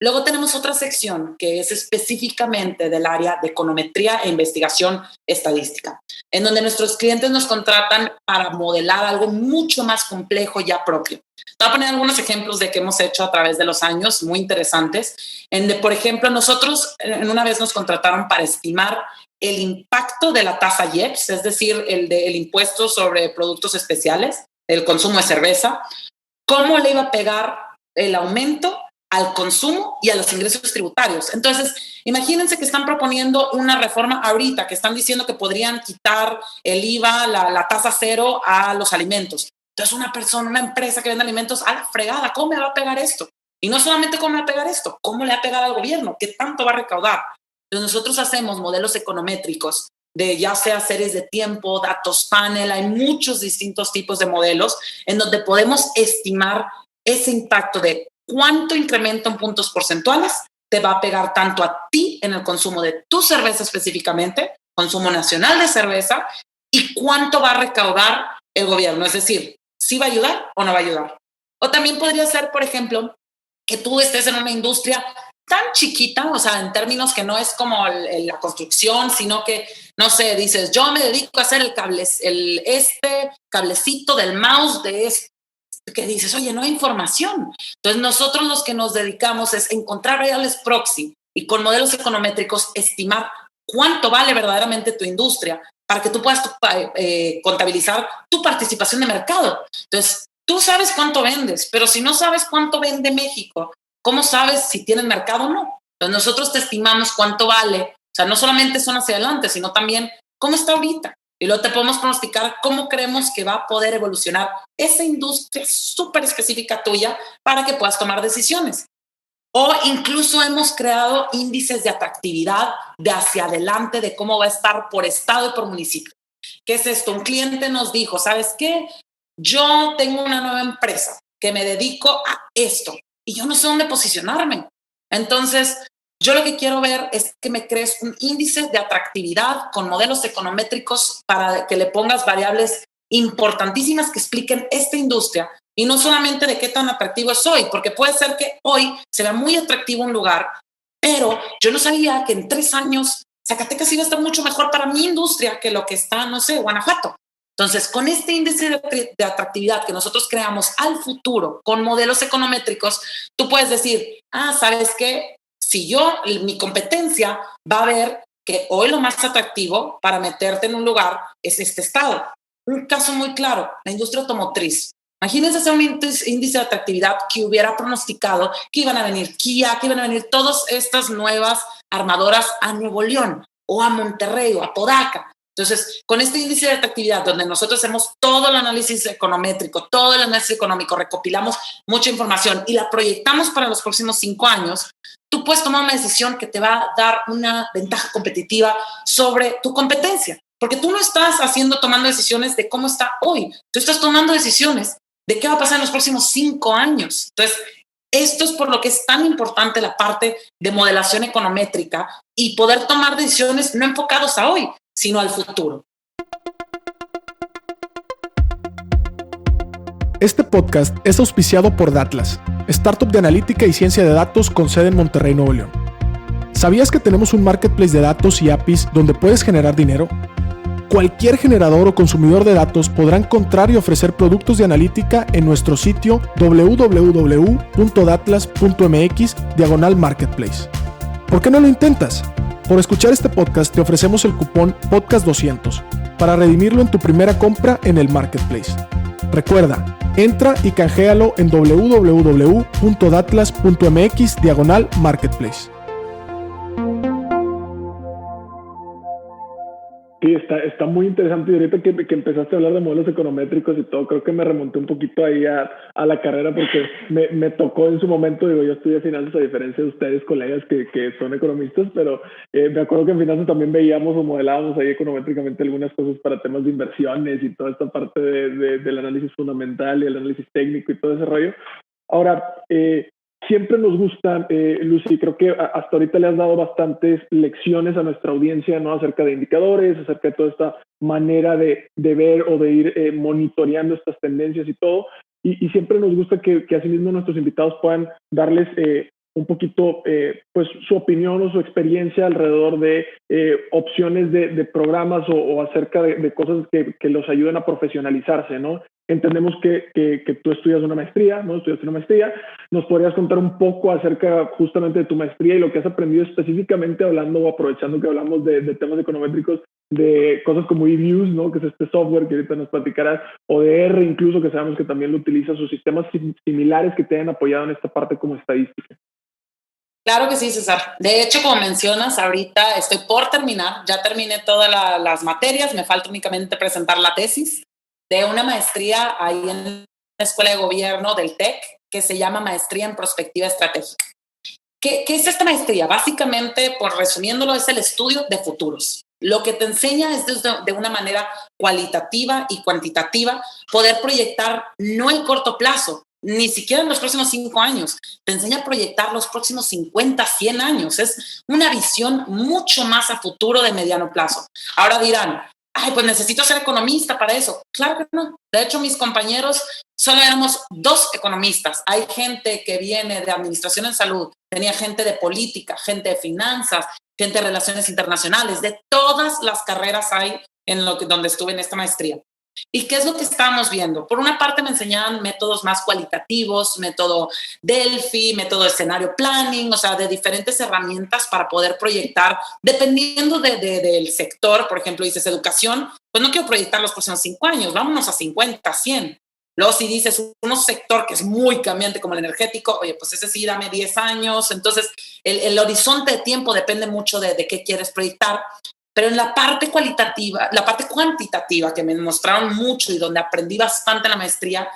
Luego tenemos otra sección que es específicamente del área de econometría e investigación estadística, en donde nuestros clientes nos contratan para modelar algo mucho más complejo ya propio. Te voy a poner algunos ejemplos de que hemos hecho a través de los años, muy interesantes. Por ejemplo, nosotros en una vez nos contrataron para estimar el impacto de la tasa IEPS, es decir, el impuesto sobre productos especiales, el consumo de cerveza, cómo le iba a pegar el aumento al consumo y a los ingresos tributarios. Entonces, imagínense que están proponiendo una reforma ahorita, que están diciendo que podrían quitar el IVA, la tasa cero a los alimentos. Entonces, una empresa que vende alimentos, a la fregada, ¿cómo me va a pegar esto? Y no solamente cómo me va a pegar esto, ¿cómo le va a pegar al gobierno? ¿Qué tanto va a recaudar? Entonces, nosotros hacemos modelos econométricos de ya sea series de tiempo, datos panel, hay muchos distintos tipos de modelos en donde podemos estimar ese impacto de cuánto incremento en puntos porcentuales te va a pegar tanto a ti en el consumo de tu cerveza específicamente, consumo nacional de cerveza, y cuánto va a recaudar el gobierno. Es decir, ¿sí va a ayudar o no va a ayudar? O también podría ser, por ejemplo, que tú estés en una industria tan chiquita, o sea, en términos que no es como la construcción, sino que, no sé, dices, yo me dedico a hacer este cablecito del mouse de este, que dices, oye, no hay información. Entonces nosotros los que nos dedicamos es encontrar variables proxy y con modelos econométricos estimar cuánto vale verdaderamente tu industria para que tú puedas contabilizar tu participación de mercado. Entonces tú sabes cuánto vendes, pero si no sabes cuánto vende México, ¿cómo sabes si tienes mercado o no? Entonces nosotros te estimamos cuánto vale, o sea, no solamente son hacia adelante, sino también cómo está ahorita. Y luego te podemos pronosticar cómo creemos que va a poder evolucionar esa industria súper específica tuya para que puedas tomar decisiones. O incluso hemos creado índices de atractividad de hacia adelante, de cómo va a estar por estado y por municipio. ¿Qué es esto? Un cliente nos dijo, ¿sabes qué? Yo tengo una nueva empresa que me dedico a esto y yo no sé dónde posicionarme. Entonces, yo lo que quiero ver es que me crees un índice de atractividad con modelos econométricos para que le pongas variables importantísimas que expliquen esta industria y no solamente de qué tan atractivo es hoy, porque puede ser que hoy se vea muy atractivo un lugar, pero yo no sabía que en 3 años Zacatecas iba a estar mucho mejor para mi industria que lo que está, no sé, Guanajuato. Entonces, con este índice de atractividad que nosotros creamos al futuro con modelos econométricos, tú puedes decir, ¿sabes qué? Si mi competencia va a ver que hoy lo más atractivo para meterte en un lugar es este estado. Un caso muy claro, la industria automotriz. Imagínense hacer un índice de atractividad que hubiera pronosticado que iban a venir Kia, que iban a venir todas estas nuevas armadoras a Nuevo León o a Monterrey o a Podaca. Entonces, con este índice de atractividad, donde nosotros hacemos todo el análisis econométrico, todo el análisis económico, recopilamos mucha información y la proyectamos para los próximos 5 años, tú puedes tomar una decisión que te va a dar una ventaja competitiva sobre tu competencia. Porque tú no estás tomando decisiones de cómo está hoy. Tú estás tomando decisiones de qué va a pasar en los próximos 5 años. Entonces, esto es por lo que es tan importante la parte de modelación econométrica y poder tomar decisiones no enfocados a hoy, sino al futuro. Este podcast es auspiciado por Datlas, startup de analítica y ciencia de datos con sede en Monterrey, Nuevo León. ¿Sabías que tenemos un marketplace de datos y APIs donde puedes generar dinero? Cualquier generador o consumidor de datos podrá encontrar y ofrecer productos de analítica en nuestro sitio www.datlas.mx/marketplace. ¿Por qué no lo intentas? Por escuchar este podcast te ofrecemos el cupón podcast200 para redimirlo en tu primera compra en el marketplace. Recuerda, entra y canjealo en www.datlas.mx/marketplace. Sí, está muy interesante. Y ahorita que empezaste a hablar de modelos econométricos y todo, creo que me remonté un poquito ahí a la carrera porque me tocó en su momento, digo, yo estudié finanzas a diferencia de ustedes, colegas que son economistas, pero me acuerdo que en finanzas también veíamos o modelábamos ahí econométricamente algunas cosas para temas de inversiones y toda esta parte del análisis fundamental y el análisis técnico y todo ese rollo. Ahora, siempre nos gusta, Lucy, creo que hasta ahorita le has dado bastantes lecciones a nuestra audiencia, ¿no? Acerca de indicadores, acerca de toda esta manera de ver o de ir monitoreando estas tendencias y todo. Y siempre nos gusta que asimismo nuestros invitados puedan darles un poquito pues su opinión o su experiencia alrededor de opciones de programas o acerca de cosas que los ayuden a profesionalizarse, ¿no? Entendemos que tú estudias una maestría, ¿no? Estudiaste una maestría. ¿Nos podrías contar un poco acerca justamente de tu maestría y lo que has aprendido específicamente hablando o aprovechando que hablamos de temas econométricos, de cosas como eViews, ¿no? Que es este software que ahorita nos platicarás, o de R incluso, que sabemos que también lo utilizas, o sistemas similares que te hayan apoyado en esta parte como estadística? Claro que sí, César. De hecho, como mencionas, ahorita estoy por terminar, ya terminé todas las materias, me falta únicamente presentar la tesis de una maestría ahí en la Escuela de Gobierno del TEC, que se llama Maestría en Prospectiva Estratégica. ¿Qué es esta maestría? Básicamente, por resumiéndolo, es el estudio de futuros. Lo que te enseña es de una manera cualitativa y cuantitativa poder proyectar no el corto plazo, ni siquiera en los próximos 5 años. Te enseña a proyectar los próximos 50, 100 años. Es una visión mucho más a futuro de mediano plazo. Ahora dirán, ay, pues necesito ser economista para eso. Claro que no. De hecho, mis compañeros solo éramos 2 economistas. Hay gente que viene de administración en salud, tenía gente de política, gente de finanzas, gente de relaciones internacionales, de todas las carreras hay donde estuve en esta maestría. ¿Y qué es lo que estábamos viendo? Por una parte me enseñaban métodos más cualitativos, método Delphi, método escenario planning, o sea, de diferentes herramientas para poder proyectar, dependiendo del sector. Por ejemplo, dices educación, pues no quiero proyectar los próximos 5 años, vámonos a 50, 100. Luego si dices un sector que es muy cambiante como el energético, oye, pues ese sí, dame 10 años. Entonces, el horizonte de tiempo depende mucho de qué quieres proyectar. Pero en la parte cualitativa, la parte cuantitativa que me mostraron mucho y donde aprendí bastante en la maestría,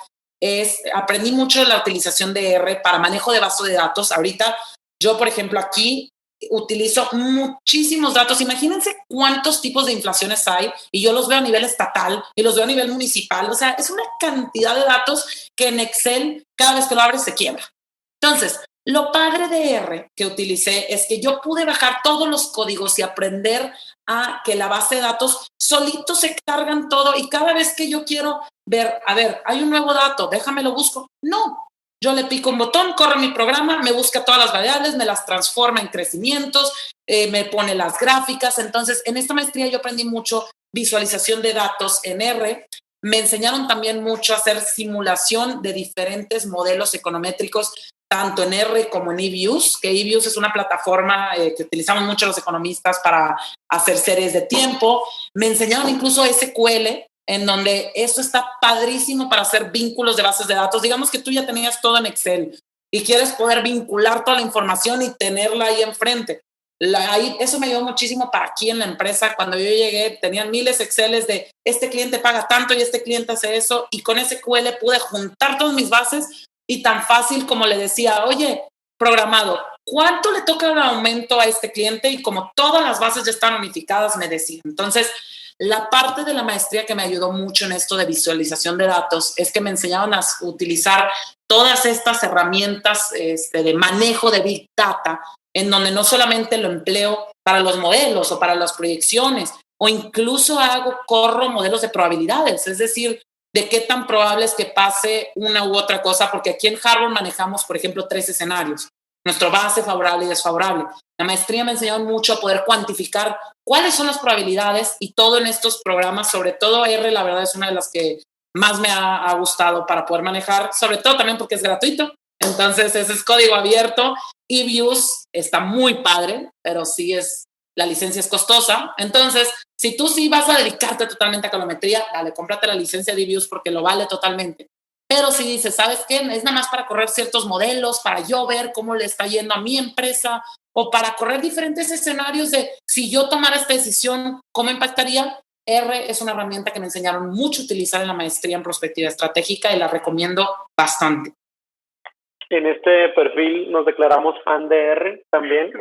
aprendí mucho de la utilización de R para manejo de base de datos. Ahorita yo, por ejemplo, aquí utilizo muchísimos datos. Imagínense cuántos tipos de inflaciones hay y yo los veo a nivel estatal y los veo a nivel municipal. O sea, es una cantidad de datos que en Excel cada vez que lo abres se quiebra. Entonces, lo padre de R que utilicé es que yo pude bajar todos los códigos y aprender a que la base de datos solito se cargan todo y cada vez que yo quiero ver, a ver, hay un nuevo dato, déjame lo busco. No, yo le pico un botón, corre mi programa, me busca todas las variables, me las transforma en crecimientos, me pone las gráficas. Entonces, en esta maestría yo aprendí mucho visualización de datos en R. Me enseñaron también mucho a hacer simulación de diferentes modelos econométricos, tanto en R como en eViews, que eViews es una plataforma que utilizamos mucho los economistas para hacer series de tiempo. Me enseñaron incluso SQL, en donde eso está padrísimo para hacer vínculos de bases de datos. Digamos que tú ya tenías todo en Excel y quieres poder vincular toda la información y tenerla ahí enfrente. Eso me ayudó muchísimo para aquí en la empresa. Cuando yo llegué, tenían miles de Exceles de este cliente paga tanto y este cliente hace eso, y con SQL pude juntar todas mis bases y tan fácil como le decía, oye, programado, ¿cuánto le toca el aumento a este cliente? Y como todas las bases ya están unificadas, me decía. Entonces, la parte de la maestría que me ayudó mucho en esto de visualización de datos es que me enseñaban a utilizar todas estas herramientas de manejo de Big Data, en donde no solamente lo empleo para los modelos o para las proyecciones, o incluso corro modelos de probabilidades, es decir, de qué tan probable es que pase una u otra cosa, porque aquí en Harvard manejamos, por ejemplo, 3 escenarios. Nuestro base, favorable y desfavorable. La maestría me enseñó mucho a poder cuantificar cuáles son las probabilidades y todo en estos programas, sobre todo R, la verdad es una de las que más me ha gustado para poder manejar, sobre todo también porque es gratuito. Entonces, ese es código abierto. eViews está muy padre, pero sí la licencia es costosa. Entonces, si tú sí vas a dedicarte totalmente a econometría, dale, cómprate la licencia de eViews porque lo vale totalmente. Pero si dices, ¿sabes qué? Es nada más para correr ciertos modelos, para yo ver cómo le está yendo a mi empresa o para correr diferentes escenarios de si yo tomara esta decisión, ¿cómo impactaría? R es una herramienta que me enseñaron mucho a utilizar en la maestría en prospectiva estratégica y la recomiendo bastante. En este perfil nos declaramos fan de R también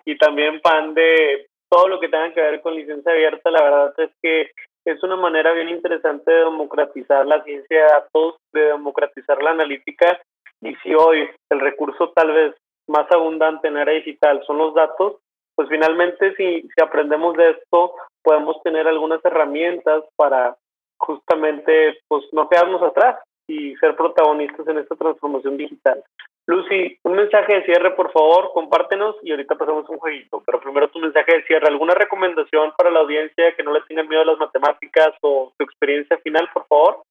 y también fan de todo lo que tenga que ver con licencia abierta. La verdad es que es una manera bien interesante de democratizar la ciencia de datos, de democratizar la analítica. Y si hoy el recurso tal vez más abundante en era digital son los datos, pues finalmente si aprendemos de esto, podemos tener algunas herramientas para justamente pues no quedarnos atrás y ser protagonistas en esta transformación digital. Lucy, un mensaje de cierre, por favor, compártenos y ahorita pasamos un jueguito, pero primero tu mensaje de cierre. ¿Alguna recomendación para la audiencia que no le tengan miedo a las matemáticas o tu experiencia final, por favor?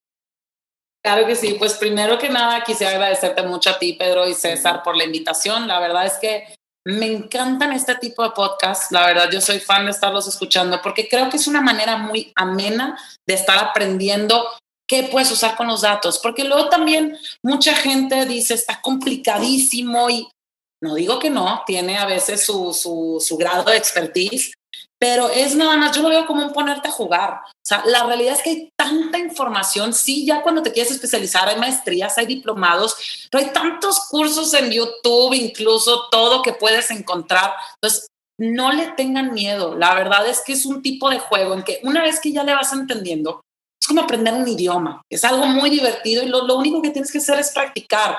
Claro que sí, pues primero que nada quisiera agradecerte mucho a ti, Pedro y César, por la invitación. La verdad es que me encantan este tipo de podcasts. La verdad, yo soy fan de estarlos escuchando porque creo que es una manera muy amena de estar aprendiendo qué puedes usar con los datos. Porque luego también mucha gente dice, está complicadísimo y no digo que no, tiene a veces su grado de expertise, pero es nada más, yo lo veo como un ponerte a jugar. O sea, la realidad es que hay tanta información. Sí, ya cuando te quieres especializar, hay maestrías, hay diplomados, pero hay tantos cursos en YouTube, incluso todo que puedes encontrar. Entonces, no le tengan miedo. La verdad es que es un tipo de juego en que una vez que ya le vas entendiendo, es como aprender un idioma. Es algo muy divertido y lo único que tienes que hacer es practicar.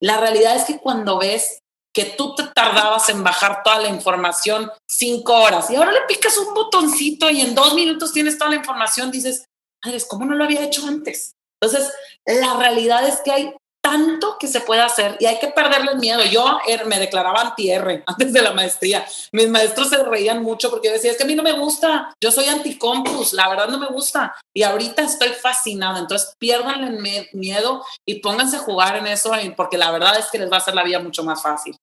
La realidad es que cuando ves que tú te tardabas en bajar toda la información 5 horas y ahora le picas un botoncito y en 2 minutos tienes toda la información, dices, madres, ¿cómo no lo había hecho antes? Entonces, la realidad es que hay tanto que se puede hacer y hay que perderle el miedo. Yo me declaraba anti-R antes de la maestría. Mis maestros se reían mucho porque yo decía, es que a mí no me gusta, yo soy anti-compus, la verdad no me gusta. Y ahorita estoy fascinada. Entonces, piérdanle miedo y pónganse a jugar en eso porque la verdad es que les va a hacer la vida mucho más fácil.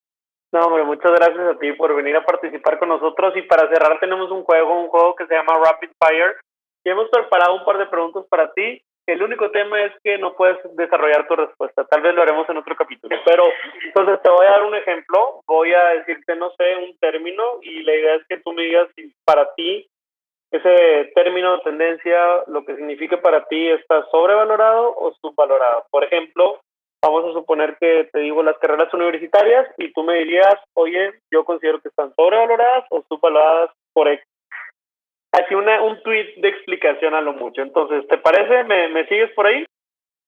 No, hombre, muchas gracias a ti por venir a participar con nosotros. Y para cerrar tenemos un juego que se llama Rapid Fire. Y hemos preparado un par de preguntas para ti. El único tema es que no puedes desarrollar tu respuesta. Tal vez lo haremos en otro capítulo. Pero entonces te voy a dar un ejemplo. Voy a decirte, no sé, un término y la idea es que tú me digas si para ti ese término o tendencia, lo que significa para ti, está sobrevalorado o subvalorado. Por ejemplo, vamos a suponer que te digo las carreras universitarias y tú me dirías, oye, yo considero que están sobrevaloradas o subvaloradas por X. Así un tweet de explicación a lo mucho. Entonces, ¿te parece? ¿Me sigues por ahí?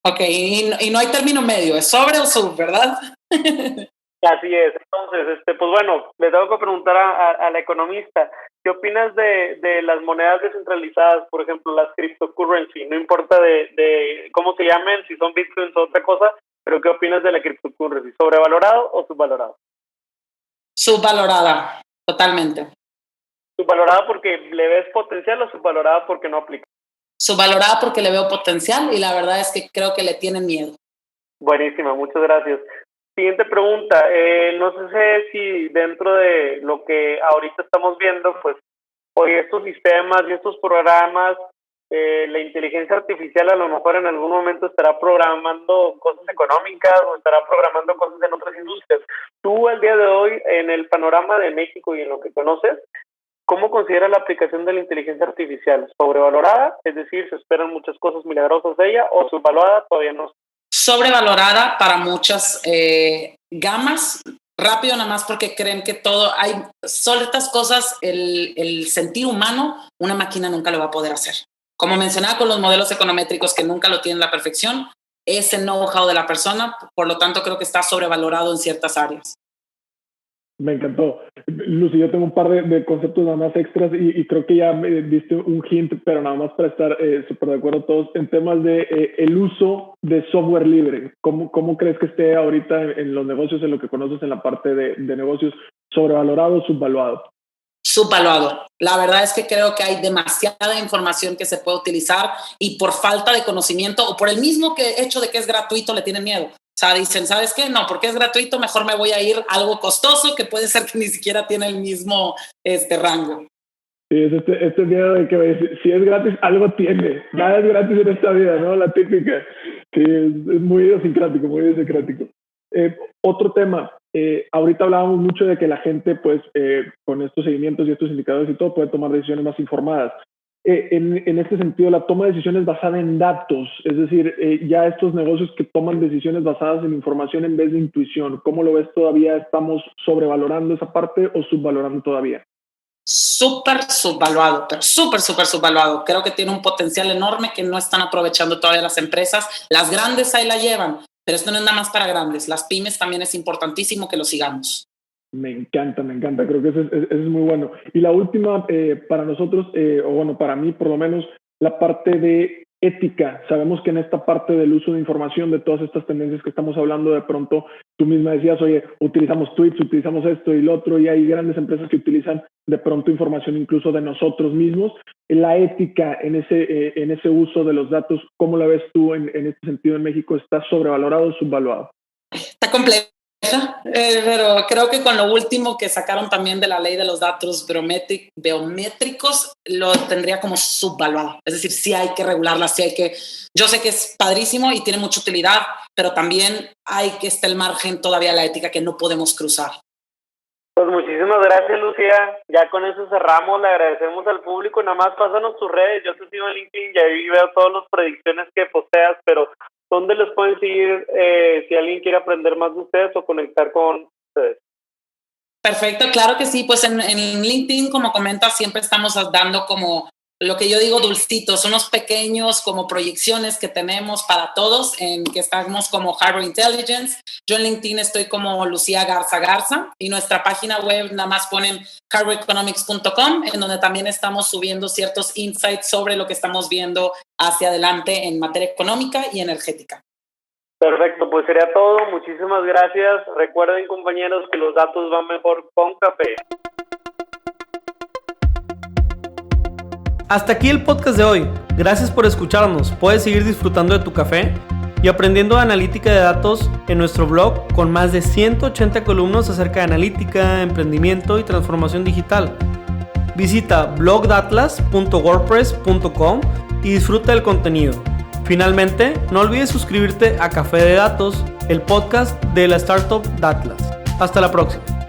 Ok, y no hay término medio, es sobre o sub, ¿verdad? Así es. Entonces, pues bueno, le tengo que preguntar a la economista, ¿qué opinas de las monedas descentralizadas, por ejemplo, las cryptocurrency? No importa de cómo se llamen, si son bitcoins o otra cosa, pero ¿qué opinas de la cryptocurrency? ¿Sobrevalorado o subvalorado? Subvalorada, totalmente. ¿Subvalorada porque le ves potencial o subvalorada porque no aplica? Subvalorada porque le veo potencial y la verdad es que creo que le tienen miedo. Buenísima, muchas gracias. Siguiente pregunta. No sé si dentro de lo que ahorita estamos viendo, pues hoy estos sistemas y estos programas, la inteligencia artificial a lo mejor en algún momento estará programando cosas económicas o estará programando cosas en otras industrias. Tú al día de hoy, en el panorama de México y en lo que conoces, ¿cómo consideras la aplicación de la inteligencia artificial? ¿Sobrevalorada? Es decir, ¿se esperan muchas cosas milagrosas de ella? ¿O subvalorada? Todavía no. Sobrevalorada para muchas gamas. Rápido nada más porque creen que todo hay ciertas cosas, el sentir humano, una máquina nunca lo va a poder hacer. Como mencionaba con los modelos econométricos que nunca lo tienen a la perfección, ese know-how de la persona, por lo tanto creo que está sobrevalorado en ciertas áreas. Me encantó. Lucy, yo tengo un par de conceptos nada más extras y creo que ya me diste un hint, pero nada más para estar súper de acuerdo todos en temas de el uso de software libre. ¿Cómo crees que esté ahorita en los negocios, en lo que conoces en la parte de negocios, sobrevalorado o subvaluado? Subvaluado. La verdad es que creo que hay demasiada información que se puede utilizar y por falta de conocimiento o por el mismo hecho de que es gratuito le tienen miedo. O sea, dicen, ¿sabes qué? No, porque es gratuito, mejor me voy a ir a algo costoso que puede ser que ni siquiera tiene el mismo rango. Sí, es este miedo de que si es gratis, algo tiene. Nada es gratis en esta vida, ¿no? La típica. Sí, es muy idiosincrático, muy idiosincrático. Otro tema, ahorita hablábamos mucho de que la gente, pues, con estos seguimientos y estos indicadores y todo, puede tomar decisiones más informadas. En este sentido, la toma de decisiones basada en datos, es decir, ya estos negocios que toman decisiones basadas en información en vez de intuición, ¿cómo lo ves todavía? ¿Estamos sobrevalorando esa parte o subvalorando todavía? Súper subvaluado, pero súper subvaluado. Creo que tiene un potencial enorme que no están aprovechando todavía las empresas. Las grandes ahí la llevan, pero esto no es nada más para grandes. Las pymes también es importantísimo que lo sigamos. Me encanta. Creo que eso es muy bueno. Y la última, para nosotros, o bueno, para mí por lo menos, la parte de ética. Sabemos que en esta parte del uso de información, de todas estas tendencias que estamos hablando, de pronto tú misma decías, oye, utilizamos tweets, utilizamos esto y lo otro, y hay grandes empresas que utilizan de pronto información incluso de nosotros mismos. La ética en ese uso de los datos, ¿cómo la ves tú en este sentido en México? ¿Está sobrevalorado o subvaluado? Está compleja, pero creo que con lo último que sacaron también de la ley de los datos biométricos, lo tendría como subvaluado. Es decir, sí hay que regularla, sí hay que... Yo sé que es padrísimo y tiene mucha utilidad, pero también hay que estar el margen todavía la ética que no podemos cruzar. Pues muchísimas gracias, Lucía. Ya con eso cerramos. Le agradecemos al público. Nada más pásanos tus redes. Yo te sigo en LinkedIn y ahí veo todas las predicciones que posteas, pero ¿dónde les pueden seguir si alguien quiere aprender más de ustedes o conectar con ustedes? Perfecto, claro que sí. Pues en LinkedIn, como comentas, siempre estamos dando como lo que yo digo dulcitos, unos pequeños como proyecciones que tenemos para todos, en que estamos como Harbor Intelligence. Yo en LinkedIn estoy como Lucía Garza y nuestra página web nada más ponen harboroeconomics.com, en donde también estamos subiendo ciertos insights sobre lo que estamos viendo hacia adelante en materia económica y energética. Perfecto, pues sería todo. Muchísimas gracias. Recuerden, compañeros, que los datos van mejor con café. Hasta aquí el podcast de hoy. Gracias por escucharnos. Puedes seguir disfrutando de tu café y aprendiendo de analítica de datos en nuestro blog con más de 180 columnas acerca de analítica, emprendimiento y transformación digital. Visita blogdatlas.wordpress.com y disfruta del contenido. Finalmente, no olvides suscribirte a Café de Datos, el podcast de la startup Datlas. Hasta la próxima.